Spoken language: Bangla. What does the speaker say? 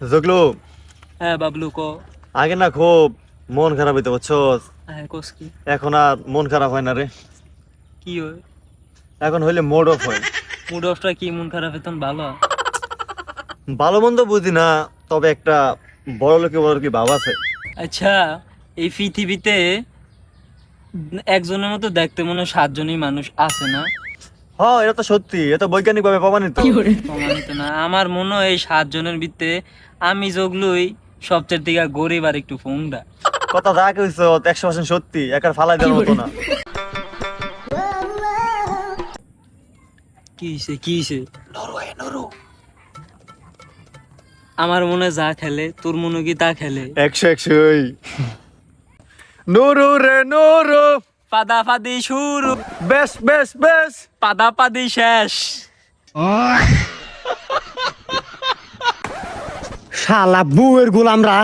জগলু, হ্যাঁ বাবলু ক। আগে না খুব মন খারাপ হইতে বুঝছস। হ্যাঁ কোস কি? এখন আর মন খারাপ হয় না রে। কি হয়? এখন হইলে মুড অফ হয়। মুড অফটা কি মন খারাপ এখন ভালো? ভালো মন্দ বুঝি না, তবে একটা বড় লোকে ভাব আছে। আচ্ছা, এই পৃথিবীতে একজনের মতো দেখতে মনে হয় 7 জনই মানুষ আছে না? হ্যাঁ, এটা তো সত্যি, এটা বৈজ্ঞানিক ভাবে প্রমাণিত। প্রমাণিত না? আমার মনে হয় এই 7 জনের ভিতরে আমি জগলুই সবচেয়ে থেকে গরিব আর একটু ফোনটা। কথা যা কইছ 100% সত্যি, একার ফালাই দেওয়ার মতো না। কি হইছে কি হইছে? আমার মনে যা খেলে তোর মনে কি তা খেলে? 100 নুরু রে নুরু, পাদা পাদি শুরু, বেশ বেশ বেশ। পাদা পাদি শেষ। শালা বুয়ের গোলামরা